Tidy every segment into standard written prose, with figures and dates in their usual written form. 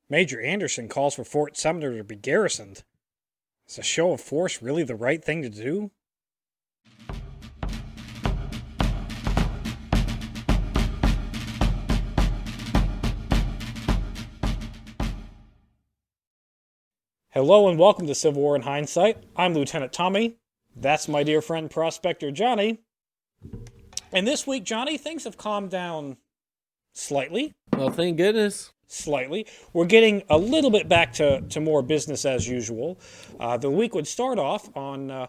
Major Anderson calls for Fort Sumter to be garrisoned. Is a show of force really the right thing to do? Hello and welcome to Civil War in Hindsight. I'm Lieutenant Tommy. That's my dear friend Prospector Johnny. And this week, Johnny, things have calmed down slightly. Well, thank goodness. Slightly. We're getting a little bit back to more business as usual. The week would start off on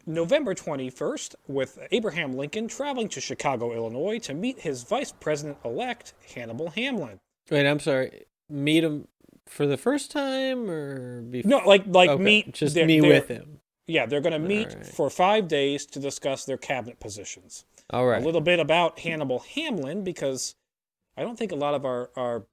November 21st with Abraham Lincoln traveling to Chicago, Illinois to meet his Vice President-elect, Hamlin. Wait, I'm sorry. Meet him for the first time or before? No, like okay. meet. Just meet with him. Yeah, they're going to meet for 5 days to discuss their cabinet positions. All right. A little bit about Hamlin, because I don't think a lot of our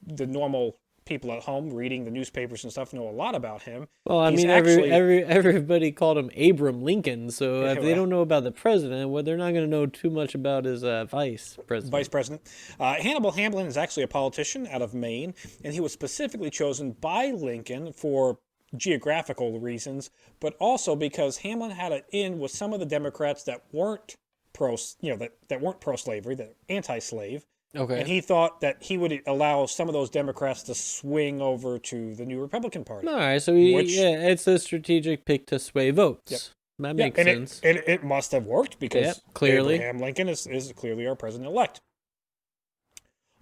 the normal people at home reading the newspapers and stuff know a lot about him. Well, I mean, everybody called him Abraham Lincoln, so if they don't know about the president, well, they're not going to know too much about his vice president. Hamlin is actually a politician out of Maine, and he was specifically chosen by Lincoln for geographical reasons, but also because Hamlin had it in with some of the Democrats that weren't that weren't pro-slavery, that anti-slave. Okay. And he thought that he would allow some of those Democrats to swing over to the new Republican Party. All right, so it's a strategic pick to sway votes. Yep. That makes sense. It must have worked because clearly Abraham Lincoln is clearly our president-elect.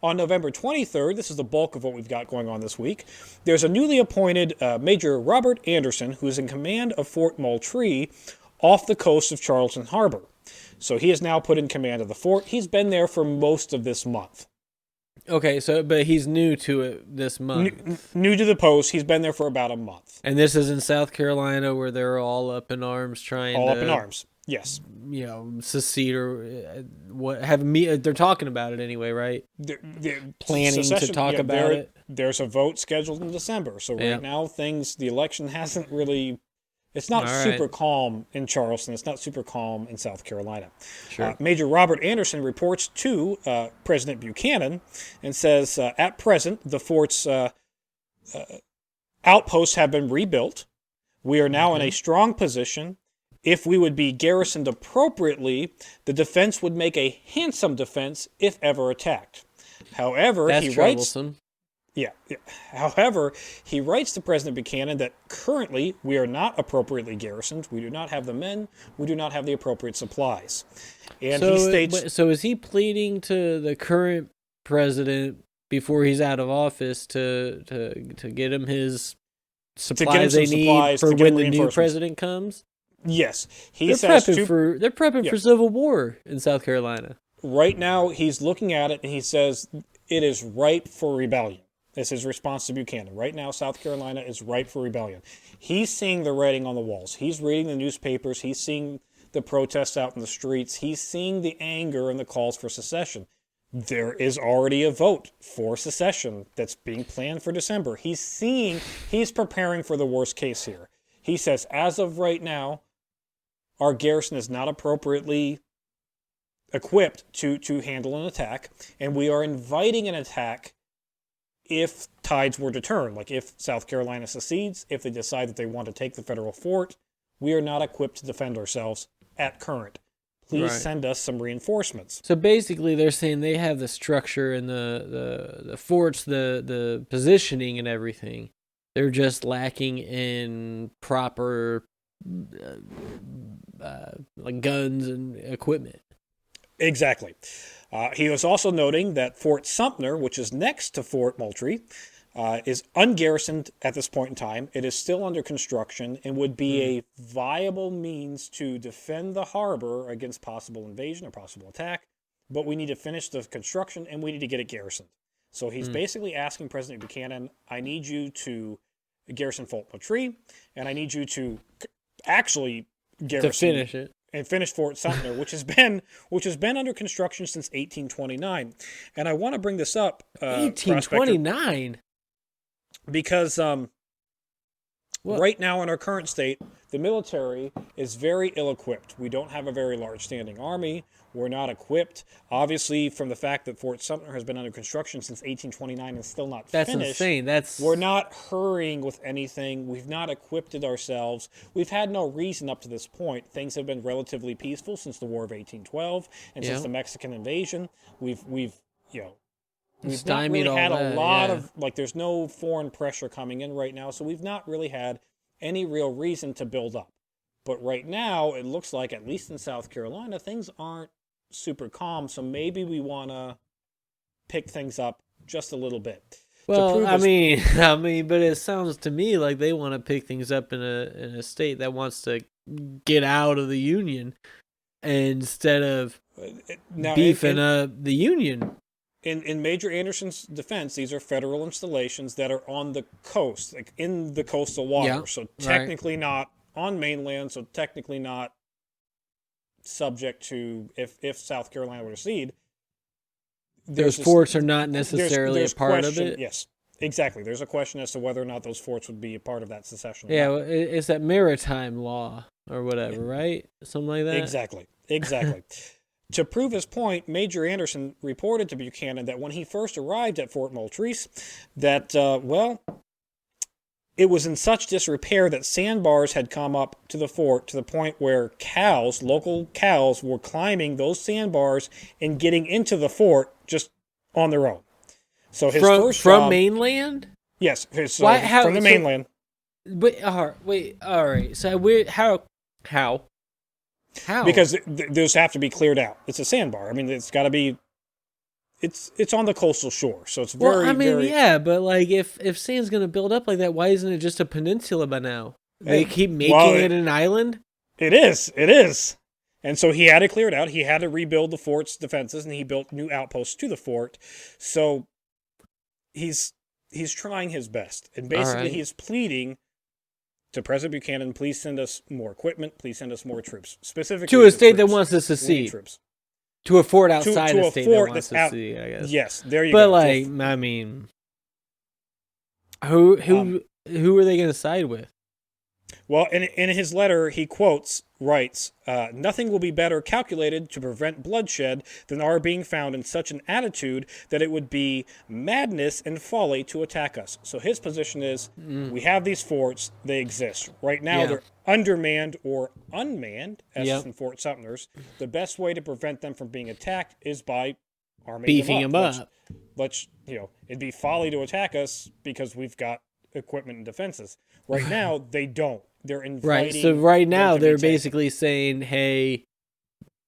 On November 23rd, this is the bulk of what we've got going on this week, there's a newly appointed Major Robert Anderson, who is in command of Fort Moultrie off the coast of Charleston Harbor. So he is now put in command of the fort. He's been there for most of this month. Okay, but he's new to it this month. New to the post. He's been there for about a month. And this is in South Carolina, where they're all up in arms up in arms. Yes. Secede or they're talking about it anyway, right? They're planning to talk about it. There's a vote scheduled in December. So right now the election hasn't really... It's not super calm in Charleston. It's not super calm in South Carolina. Sure. Major Robert Anderson reports to President Buchanan and says, at present, the fort's outposts have been rebuilt. We are now in a strong position. If we would be garrisoned appropriately, the defense would make a handsome defense if ever attacked. However, That's troublesome. However, he writes to President Buchanan that currently we are not appropriately garrisoned. We do not have the men. We do not have the appropriate supplies. And he states... So is he pleading to the current president before he's out of office to get him his supplies they need for when the new president comes? Yes. They're prepping for civil war in South Carolina. Right now, he's looking at it and he says it is ripe for rebellion. That's his response to Buchanan. Right now, South Carolina is ripe for rebellion. He's seeing the writing on the walls. He's reading the newspapers. He's seeing the protests out in the streets. He's seeing the anger and the calls for secession. There is already a vote for secession that's being planned for December. He's preparing for the worst case here. He says, as of right now, our garrison is not appropriately equipped to handle an attack, and we are inviting an attack if tides were to turn, like if South Carolina secedes, if they decide that they want to take the federal fort. We are not equipped to defend ourselves at current. Please send us some reinforcements. So basically they're saying they have the structure and the forts, the positioning and everything. They're just lacking in proper like guns and equipment. Exactly. He was also noting that Fort Sumter, which is next to Fort Moultrie, is ungarrisoned at this point in time. It is still under construction and would be a viable means to defend the harbor against possible invasion or possible attack. But we need to finish the construction and we need to get it garrisoned. So he's basically asking President Buchanan, I need you to garrison Fort Moultrie, and I need you to actually garrison... To finish it. And finish Fort Sumter, which has been under construction since 1829. And I want to bring this up, 1829, because right now in our current state, the military is very ill-equipped. We don't have a very large standing army. We're not equipped. Obviously, from the fact that Fort Sumter has been under construction since 1829 and still not That's finished. Insane. We're not hurrying with anything. We've not equipped it ourselves. We've had no reason up to this point. Things have been relatively peaceful since the War of 1812 and since the Mexican invasion. We've not really had a lot of, there's no foreign pressure coming in right now, so we've not really had any real reason to build up. But right now, it looks like, at least in South Carolina, things aren't super calm, so maybe we want to pick things up just a little bit. Well, but it sounds to me like they want to pick things up in a state that wants to get out of the Union instead of beefing up the Union. In Major Anderson's defense, these are federal installations that are on the coast, like in the coastal water, so technically not on mainland, so technically not subject to, if South Carolina were to cede. Those forts are not necessarily a part of it? Yes, exactly. There's a question as to whether or not those forts would be a part of that secession. Yeah, it's that maritime law or whatever, right? Something like that? Exactly. To prove his point, Major Anderson reported to Buchanan that when he first arrived at Fort Moultrie, that, it was in such disrepair that sandbars had come up to the fort to the point where local cows, were climbing those sandbars and getting into the fort just on their own. So his first from job, mainland? Yes, from the mainland. Wait, all right. So how? Because those have to be cleared out. It's a sandbar. I mean, it's got to be. It's on the coastal shore, so it's very. Yeah, but if sand's gonna build up like that, why isn't it just a peninsula by now? They keep making it an island. It is, and so he had to clear it out. He had to rebuild the fort's defenses, and he built new outposts to the fort. So he's trying his best, and basically he's pleading to President Buchanan, please send us more equipment, please send us more troops, specifically to a state that wants to secede. To a fort outside to a state that wants to secede, I guess. Yes, there you go. But who are they going to side with? Well, in his letter, he writes, nothing will be better calculated to prevent bloodshed than our being found in such an attitude that it would be madness and folly to attack us. So his position is, we have these forts, they exist. Right now, they're undermanned or unmanned, as in Fort Sumter's. The best way to prevent them from being attacked is by beefing them up. It'd be folly to attack us because we've got equipment and defenses. Right now, they don't. They're inviting. Right. So right now, they're basically saying, "Hey,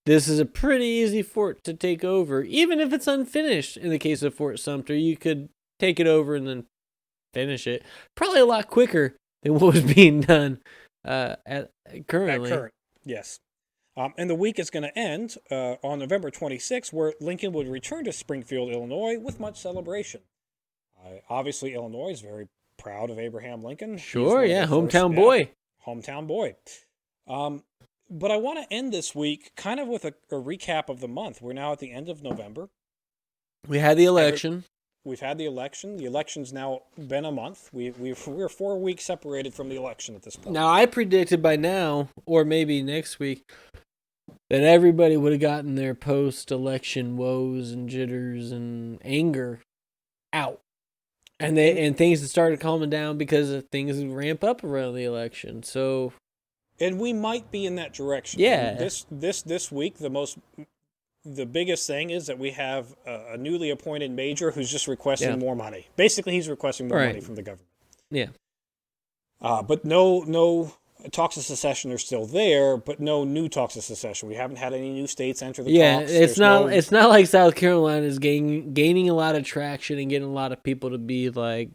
this is a pretty easy fort to take over, even if it's unfinished." In the case of Fort Sumter, you could take it over and then finish it. Probably a lot quicker than what was being done currently. Yes. And the week is going to end on November 26th, where Lincoln would return to Springfield, Illinois, with much celebration. Obviously, Illinois is very proud of Abraham Lincoln. Sure, hometown boy. Hometown boy. But I want to end this week kind of with a recap of the month. We're now at the end of November. We had the election. We've had the election. The election's now been a month. We're 4 weeks separated from the election at this point. Now, I predicted by now, or maybe next week, that everybody would have gotten their post-election woes and jitters and anger out. And things started calming down because things ramp up around the election. So, and we might be in that direction. Yeah. This week, the biggest thing is that we have a newly appointed major who's just requesting more money. Basically, he's requesting more money from the government. Yeah. But no talks of secession are still there, but no new talks of secession. We haven't had any new states enter the talks. Yeah, it's not like South Carolina is gaining a lot of traction and getting a lot of people to be like,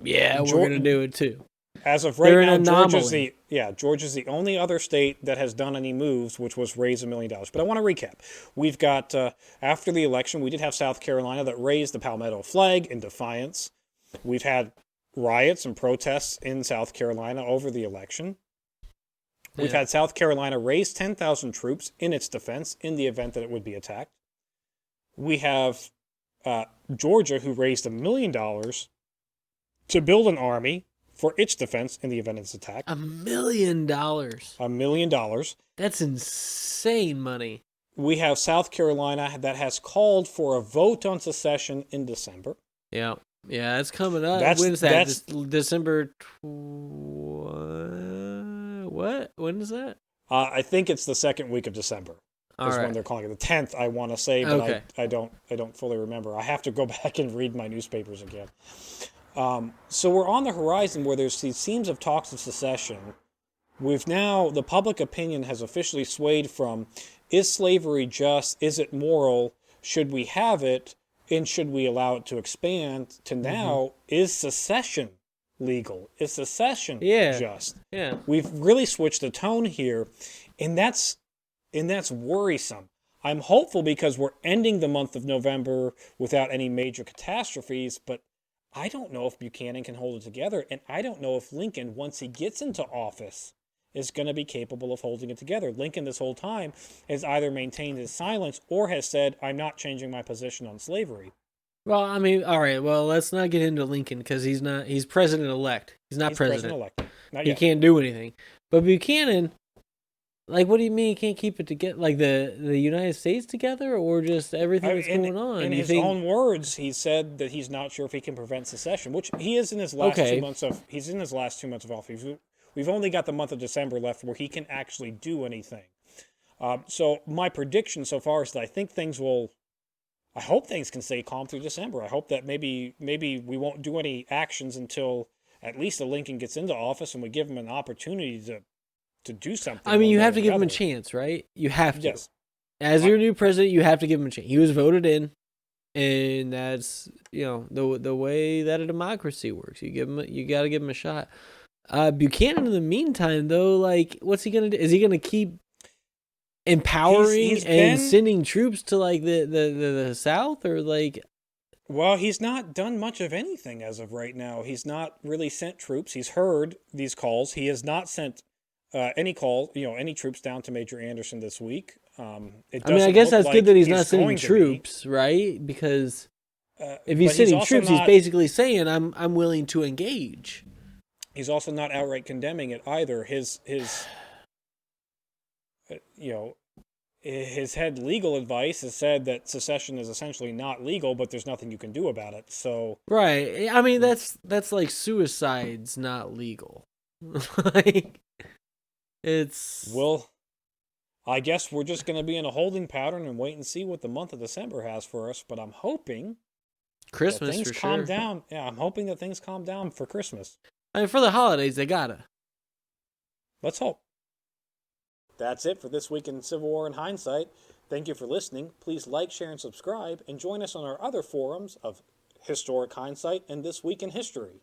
we're going to do it too. As of right now, Georgia's the only other state that has done any moves, which was raise $1 million. But I want to recap. We've got, after the election, we did have South Carolina that raised the Palmetto flag in defiance. We've had riots and protests in South Carolina over the election. We've had South Carolina raise 10,000 troops in its defense in the event that it would be attacked. We have Georgia, who raised $1 million to build an army for its defense in the event it's attacked. $1 million. $1 million. That's insane money. we have South Carolina that has called for a vote on secession in December. Yeah. Yeah, it's coming up. When is that? December. What? When is that? I think it's the second week of December. When they're calling it. The 10th, I want to say, but okay. I don't fully remember. I have to go back and read my newspapers again. So we're on the horizon where there's these seams of talks of secession. The public opinion has officially swayed from, is slavery just? Is it moral? Should we have it? And should we allow it to expand? To now, is secession legal? Is secession just? Yeah. We've really switched the tone here, and that's worrisome. I'm hopeful because we're ending the month of November without any major catastrophes, but I don't know if Buchanan can hold it together, and I don't know if Lincoln, once he gets into office, is going to be capable of holding it together. Lincoln this whole time has either maintained his silence or has said, I'm not changing my position on slavery. Well, I mean, all right, well, let's not get into Lincoln because he's president-elect. He's not president. President-elect. Not yet. He can't do anything. But Buchanan, like, what do you mean he can't keep it together? Like, the United States together, or just everything that's going on? In his own words, he said that he's not sure if he can prevent secession, which he is in his last 2 months of. He's in his last 2 months of office. We've only got the month of December left where he can actually do anything. So my prediction so far is that I hope things can stay calm through December. I hope that maybe we won't do any actions until at least the Lincoln gets into office and we give him an opportunity to do something. I mean, you have to give him a chance, right? You have to. Yes. As your new president, you have to give him a chance. He was voted in, and that's the way that a democracy works. You got to give him a shot. Buchanan, in the meantime, though, like, what's he gonna do? Is he gonna keep empowering sending troops to like the South, or like? Well, he's not done much of anything as of right now. He's not really sent troops. He's heard these calls. He has not sent any troops down to Major Anderson this week. I guess that's good that he's not sending troops, right? Because if he's sending troops, he's basically saying, "I'm willing to engage." He's also not outright condemning it either. His head legal advice has said that secession is essentially not legal, but there's nothing you can do about it. So right, I mean that's like suicide's not legal. Like it's I guess we're just going to be in a holding pattern and wait and see what the month of December has for us. But I'm hoping Christmas that things for calm sure. down. Yeah, I'm hoping that things calm down for Christmas. I mean, for the holidays, they gotta. Let's hope. That's it for this week in Civil War in Hindsight. Thank you for listening. Please like, share, and subscribe, and join us on our other forums of Historic Hindsight and This Week in History.